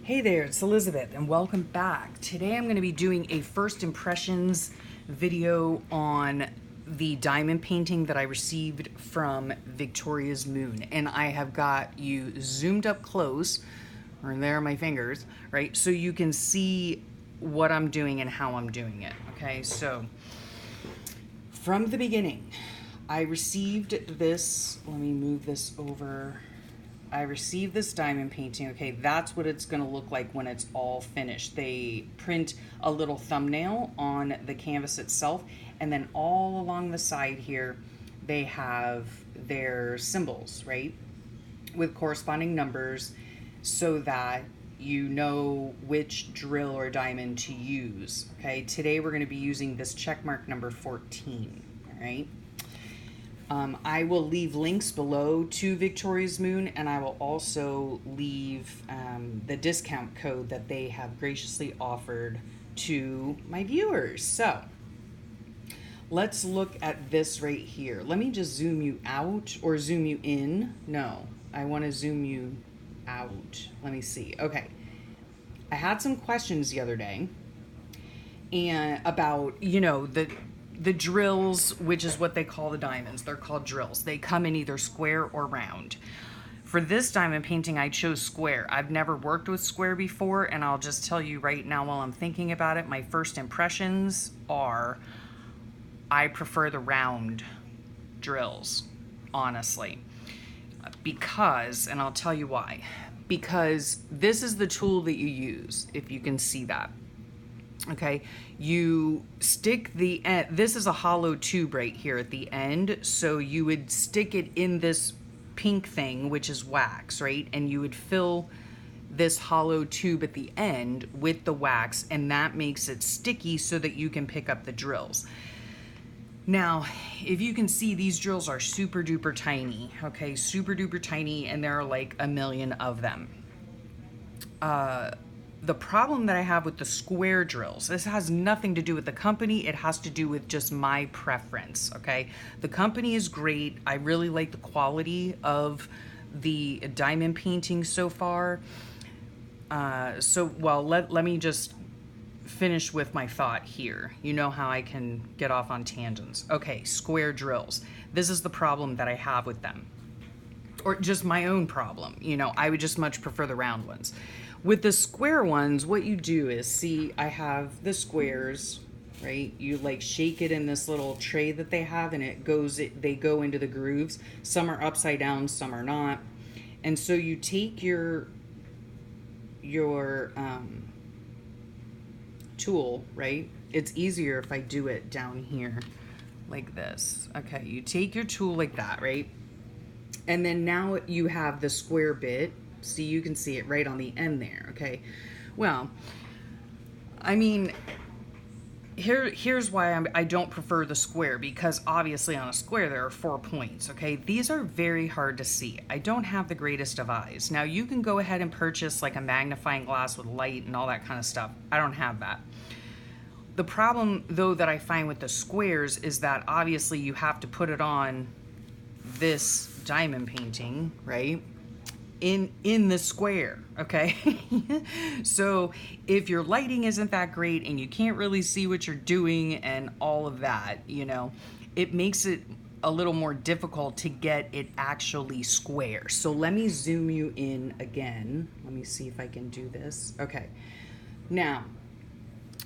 Hey there, it's Elizabeth and welcome back. Today I'm going to be doing a first impressions video on the diamond painting that I received from Victoria's Moon. And I have got you zoomed up close, or there are my fingers, right? So you can see what I'm doing and how I'm doing it. Okay, so from the beginning, I received this, let me move this over. I received this diamond painting. Okay, that's what it's going to look like when it's all finished. They print a little thumbnail on the canvas itself, and then all along the side here, they have their symbols, right? With corresponding numbers so that you know which drill or diamond to use. Okay, today we're going to be using this check mark number 14, all right? I will leave links below to Victoria's Moon, and I will also leave the discount code that they have graciously offered to my viewers. So let's look at this right here. Let me just zoom you out or zoom you in. No, I want to zoom you out. Let me see. Okay. I had some questions the other day and about, the drills, which is what they call the diamonds. They're called drills. They come in either square or round. For this diamond painting, I chose square. I've never worked with square before, and I'll just tell you right now while I'm thinking about it, my first impressions are I prefer the round drills, honestly. Because, and I'll tell you why, because this is the tool that you use, if you can see that. Okay, you stick the end, this is a hollow tube right here at the end, so you would stick it in this pink thing, which is wax, right? And you would fill this hollow tube at the end with the wax, and that makes it sticky so that you can pick up the drills. Now, if you can see, these drills are super duper tiny, okay? Super duper tiny, and there are like a million of them. The problem that I have with the square drills, this has nothing to do with the company, it has to do with just my preference, okay? The company is great. I really like the quality of the diamond painting so far. Let me just finish with my thought here. You know how I can get off on tangents. Okay, square drills. This is the problem that I have with them. Or just my own problem. I would just much prefer the round ones. With the square ones, what you do is, see, I have the squares, right? You like shake it in this little tray that they have, and they go into the grooves. Some are upside down, some are not. And so you take your tool, right? It's easier if I do it down here like this. Okay, you take your tool like that, right? And then now you have the square bit. See, you can see it right on the end there, okay? Well, I mean, here's why I don't prefer the square, because obviously on a square there are 4 points, okay? These are very hard to see. I don't have the greatest of eyes. Now, you can go ahead and purchase like a magnifying glass with light and all that kind of stuff. I don't have that. The problem, though, that I find with the squares is that obviously you have to put it on this diamond painting, right? In the square, okay? So if your lighting isn't that great and you can't really see what you're doing and all of that, it makes it a little more difficult to get it actually square. So let me zoom you in again. Let me see if I can do this. Okay. Now,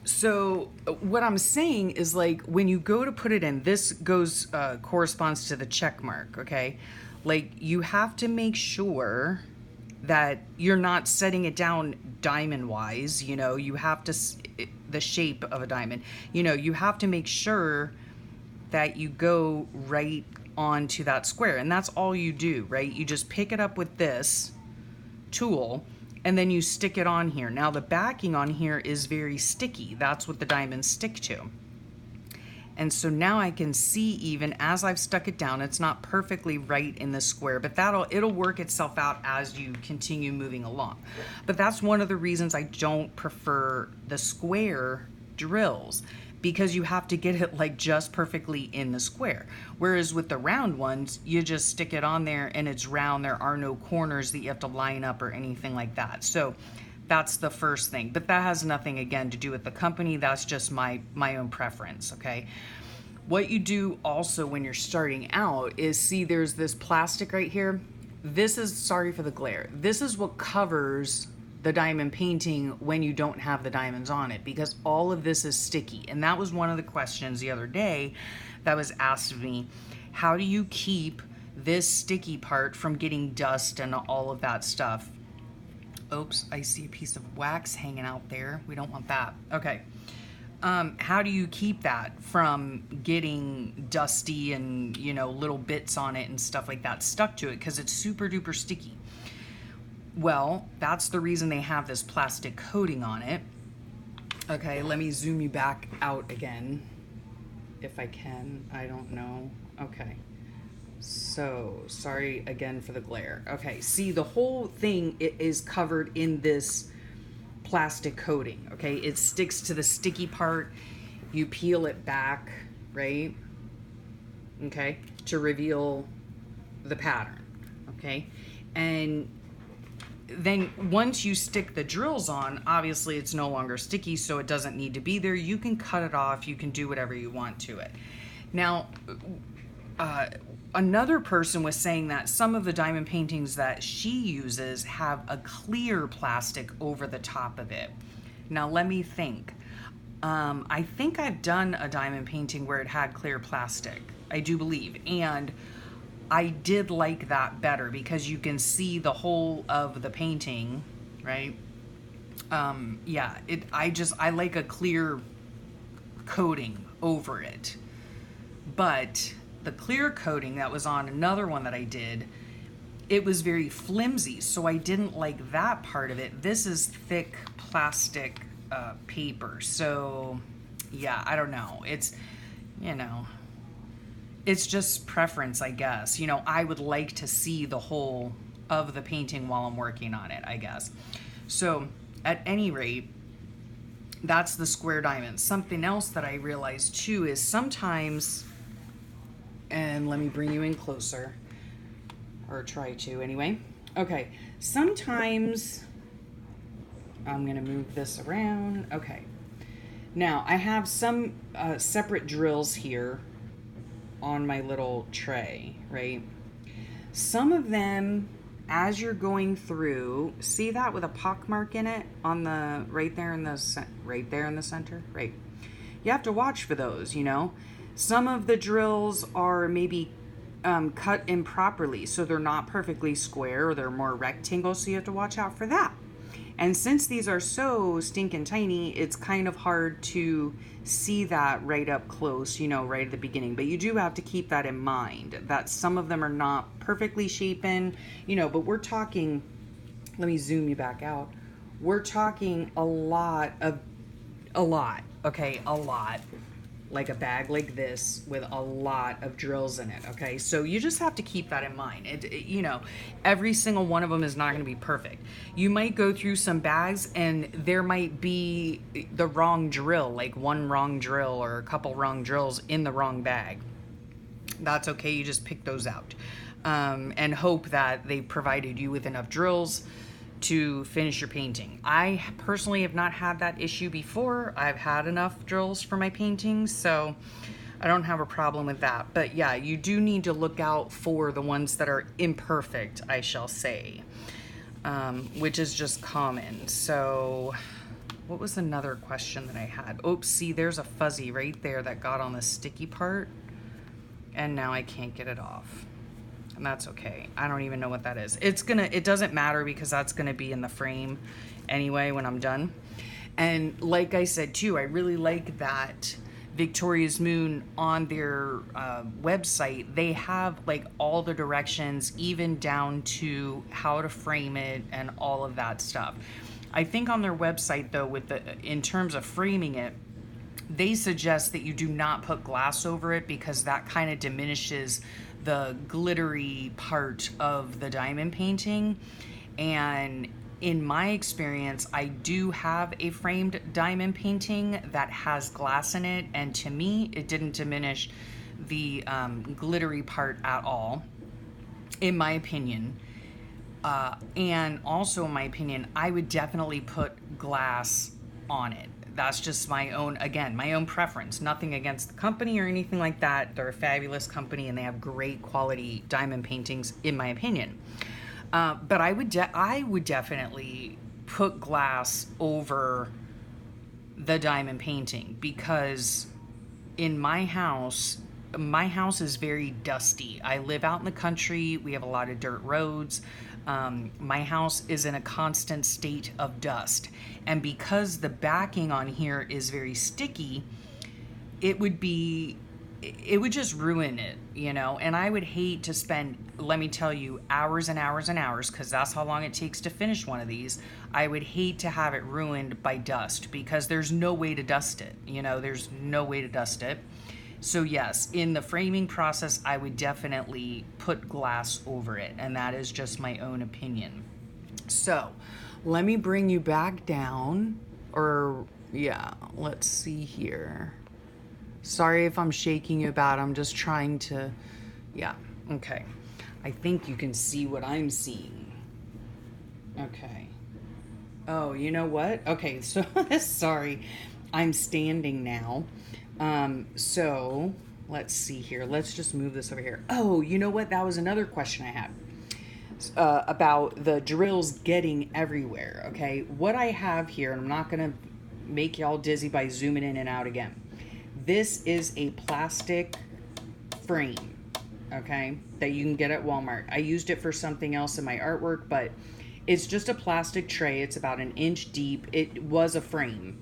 so what I'm saying is, like, when you go to put it in, this corresponds to the check mark, okay? Like, you have to make sure that you're not setting it down diamond wise, you have to, the shape of a diamond, you have to make sure that you go right onto that square, and that's all you do, right? You just pick it up with this tool and then you stick it on here. Now the backing on here is very sticky. That's what the diamonds stick to. And so now I can see, even as I've stuck it down, it's not perfectly right in the square, but it'll work itself out as you continue moving along. But that's one of the reasons I don't prefer the square drills, because you have to get it like just perfectly in the square. Whereas with the round ones, you just stick it on there and it's round. There are no corners that you have to line up or anything like that. So That's the first thing. But that has nothing, again, to do with the company. That's just my own preference, okay? What you do also when you're starting out is, see, there's this plastic right here. This is, sorry for the glare, this is what covers the diamond painting when you don't have the diamonds on it, because all of this is sticky. And that was one of the questions the other day that was asked of me. How do you keep this sticky part from getting dust and all of that stuff? Oops, I see a piece of wax hanging out there. We don't want that. Okay. How do you keep that from getting dusty and, you know, little bits on it and stuff like that stuck to it, because it's super duper sticky? Well, that's the reason they have this plastic coating on it. Okay, let me zoom you back out again, if I can. I don't know. Okay. So, sorry again for the glare. Okay, see, the whole thing is covered in this plastic coating, okay? It sticks to the sticky part. You peel it back, right? Okay, to reveal the pattern, okay? And then once you stick the drills on, obviously it's no longer sticky, so it doesn't need to be there. You can cut it off. You can do whatever you want to it. Now, another person was saying that some of the diamond paintings that she uses have a clear plastic over the top of it. Now, let me think. I think I've done a diamond painting where it had clear plastic. I do believe. And I did like that better because you can see the whole of the painting, right? Yeah, I like a clear coating over it. But the clear coating that was on another one that I did, it was very flimsy, so I didn't like that part of it. This is thick plastic paper, so yeah, I don't know. It's, you know, it's just preference, I guess. You know, I would like to see the whole of the painting while I'm working on it, I guess. So at any rate, that's the square diamond. Something else that I realized too is sometimes, and let me bring you in closer, or try to anyway. Okay, sometimes, I'm gonna move this around. Okay, now I have some separate drills here on my little tray, right? Some of them, as you're going through, see that with a pock mark in it on the right there in the center, right? You have to watch for those, you know. Some of the drills are maybe cut improperly, so they're not perfectly square, or they're more rectangle, so you have to watch out for that. And since these are so stinking tiny, it's kind of hard to see that right up close, you know, right at the beginning. But you do have to keep that in mind, that some of them are not perfectly shapen, you know, but we're talking, let me zoom you back out. We're talking a lot, okay, a lot. Like a bag like this with a lot of drills in it, okay? So you just have to keep that in mind. You know, every single one of them is not going to be perfect. You might go through some bags and there might be the wrong drill, like one wrong drill or a couple wrong drills in the wrong bag. That's okay, you just pick those out. And hope that they provided you with enough drills to finish your painting. I personally have not had that issue before. I've had enough drills for my paintings, so I don't have a problem with that. But yeah, you do need to look out for the ones that are imperfect, I shall say, which is just common. So what was another question that I had? Oops, see, there's a fuzzy right there that got on the sticky part, and now I can't get it off. And that's okay. I don't even know what that is. It doesn't matter because that's gonna be in the frame anyway when I'm done. And like I said too, I really like that Victoria's Moon on their website. They have like all the directions, even down to how to frame it and all of that stuff. I think on their website though, in terms of framing it, they suggest that you do not put glass over it because that kind of diminishes the glittery part of the diamond painting. And in my experience, I do have a framed diamond painting that has glass in it, and to me it didn't diminish the glittery part at all, in my opinion. And also, in my opinion, I would definitely put glass on it. That's just my own, again, my own preference. Nothing against the company or anything like that. They're a fabulous company and they have great quality diamond paintings, in my opinion. But I would definitely put glass over the diamond painting, because in my house is very dusty. I live out in the country. We have a lot of dirt roads. My house is in a constant state of dust. And because the backing on here is very sticky, it would just ruin it, you know? And I would hate to spend, let me tell you, hours and hours and hours, because that's how long it takes to finish one of these. I would hate to have it ruined by dust, because there's no way to dust it, you know? There's no way to dust it. So yes, in the framing process, I would definitely put glass over it, and that is just my own opinion. So let me bring you back down, or yeah, let's see here. Sorry if I'm shaking you about, I'm just trying to, yeah, okay. I think you can see what I'm seeing. Okay. Oh, you know what? Okay, so sorry, I'm standing now. So let's see here. Let's just move this over here. Oh, you know what? That was another question I had about the drills getting everywhere. Okay, what I have here, and I'm not gonna make y'all dizzy by zooming in and out again. This is a plastic frame, okay, that you can get at Walmart. I used it for something else in my artwork, but it's just a plastic tray. It's about an inch deep. It was a frame,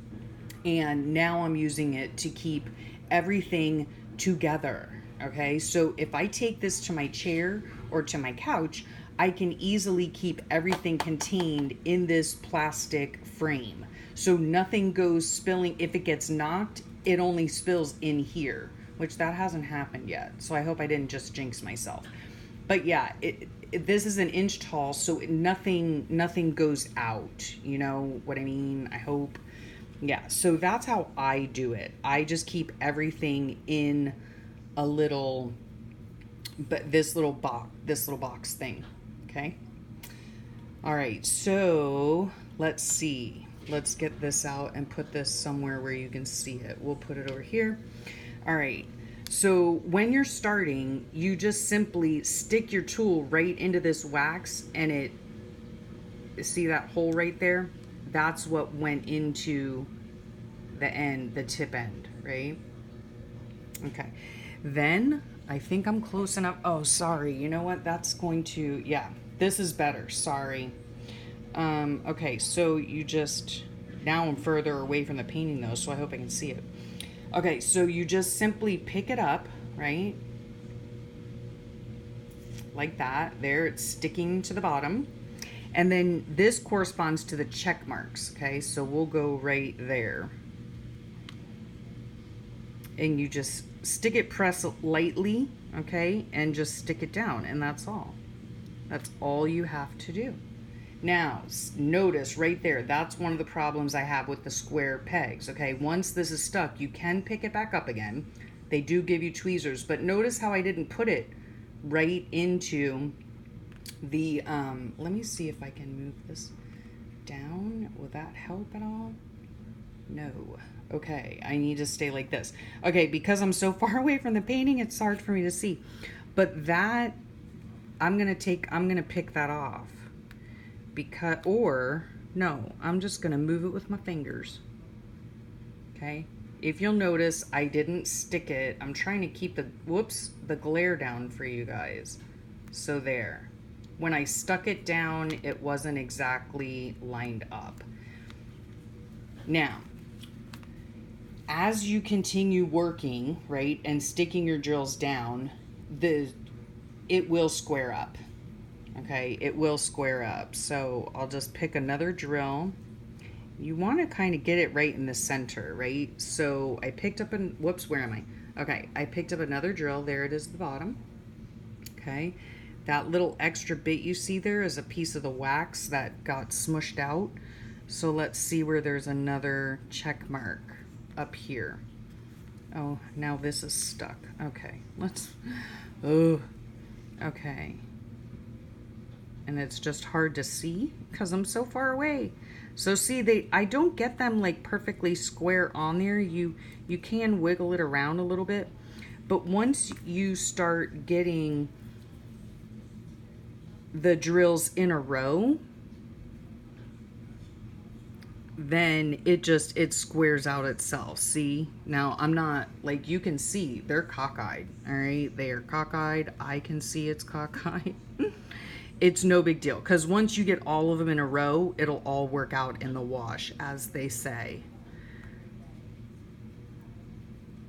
and now I'm using it to keep everything together. Okay, so if I take this to my chair or to my couch, I can easily keep everything contained in this plastic frame, so nothing goes spilling. If it gets knocked, it only spills in here, which that hasn't happened yet, so I hope I didn't just jinx myself. But yeah, this is an inch tall, so nothing goes out, you know what I mean? I hope. Yeah, so that's how I do it. I just keep everything in a little, but this little box thing. Okay. All right, so let's see. Let's get this out and put this somewhere where you can see it. We'll put it over here. All right. So when you're starting, you just simply stick your tool right into this wax, and it, see that hole right there? That's what went into the end, the tip end, right? Okay. Then I think I'm close enough. Oh, sorry. You know what? That's going to, yeah, this is better. Sorry. Okay, so you just, now I'm further away from the painting though, so I hope I can see it. Okay, so you just simply pick it up, right? Like that. There, it's sticking to the bottom. And then this corresponds to the check marks, okay? So we'll go right there. And you just stick it, press lightly, okay? And just stick it down, and that's all. That's all you have to do. Now, notice right there, that's one of the problems I have with the square pegs, okay? Once this is stuck, you can pick it back up again. They do give you tweezers, but notice how I didn't put it right into the, let me see if I can move this down. Will that help at all? No. Okay, I need to stay like this. Okay, because I'm so far away from the painting, it's hard for me to see. But that, I'm gonna pick that off. Because, or no, I'm just gonna move it with my fingers. Okay, if you'll notice, I didn't stick it. I'm trying to keep the glare down for you guys. So there, when I stuck it down, it wasn't exactly lined up. Now, as you continue working, right, and sticking your drills down, it will square up. Okay, it will square up. So I'll just pick another drill. You want to kind of get it right in the center, right? So I picked up whoops, where am I? Okay, I picked up another drill. There it is at the bottom. Okay, that little extra bit you see there is a piece of the wax that got smushed out. So let's see where there's another check mark up here. Oh, now this is stuck. Okay, let's, oh, okay. and it's just hard to see because I'm so far away. So see, I don't get them like perfectly square on there. You can wiggle it around a little bit, but once you start getting the drills in a row, then it squares out itself. See, now I'm not, like, you can see they're cockeyed. All right, they are cockeyed. I can see it's cockeyed. It's no big deal, because once you get all of them in a row, it'll all work out in the wash, as they say.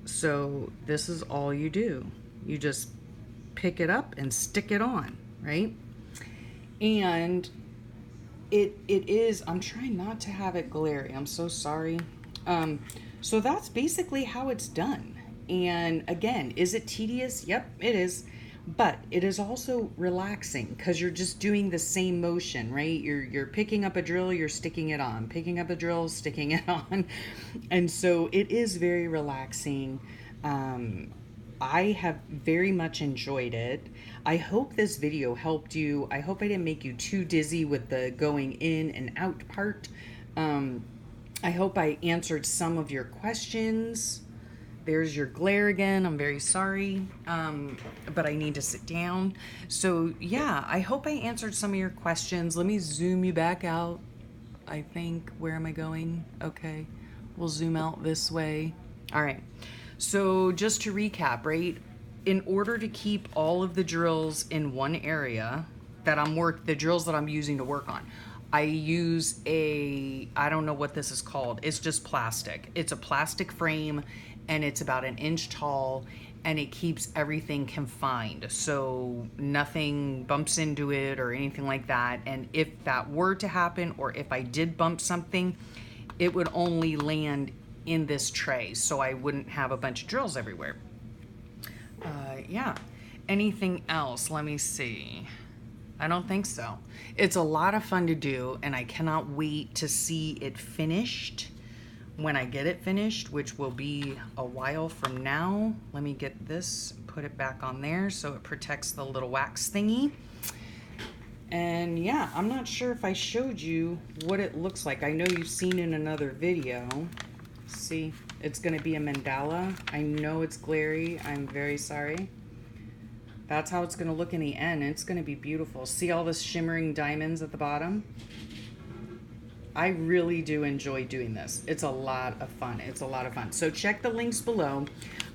So this is all you do. You just pick it up and stick it on, right? And it is, I'm trying not to have it glary. I'm so sorry. So that's basically how it's done. And again, is it tedious? Yep, it is. But it is also relaxing because you're just doing the same motion, right? You're picking up a drill, you're sticking it on, picking up a drill, sticking it on. And so it is very relaxing. I have very much enjoyed it. I hope this video helped you. I hope I didn't make you too dizzy with the going in and out part. I hope I answered some of your questions. There's your glare again. I'm very sorry, but I need to sit down. So yeah, I hope I answered some of your questions. Let me zoom you back out. I think, where am I going? Okay, we'll zoom out this way. All right, so just to recap, right? In order to keep all of the drills in one area that the drills that I'm using to work on, I use I don't know what this is called. It's just plastic. It's a plastic frame, and it's about 1 inch tall, and it keeps everything confined, so nothing bumps into it or anything like that. And if that were to happen, or if I did bump something, it would only land in this tray, so I wouldn't have a bunch of drills everywhere. Yeah. Anything else? Let me see. I don't think so. It's a lot of fun to do, and I cannot wait to see it finished. When I get it finished, which will be a while from now. Let me get this, put it back on there so it protects the little wax thingy. And yeah, I'm not sure if I showed you what it looks like. I know you've seen in another video. See, it's gonna be a mandala. I know it's glary, I'm very sorry. That's how it's gonna look in the end. It's gonna be beautiful. See all the shimmering diamonds at the bottom? I really do enjoy doing this. It's a lot of fun. It's a lot of fun. So check the links below.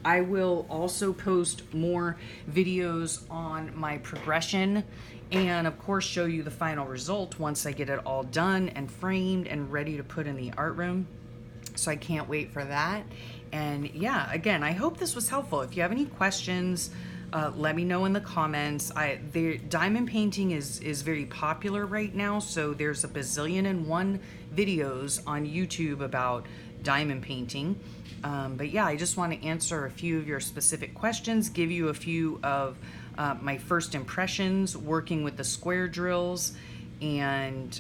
I will also post more videos on my progression, and of course show you the final result once I get it all done and framed and ready to put in the art room. So I can't wait for that. And yeah, again, I hope this was helpful. If you have any questions, let me know in the comments. The diamond painting is very popular right now, so there's a bazillion and one videos on YouTube about diamond painting. But yeah, I just want to answer a few of your specific questions, give you a few of my first impressions working with the square drills, and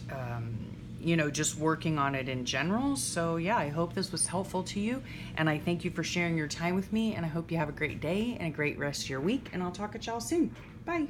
you know, just working on it in general. So yeah, I hope this was helpful to you, and I thank you for sharing your time with me, and I hope you have a great day and a great rest of your week, and I'll talk at y'all soon. Bye.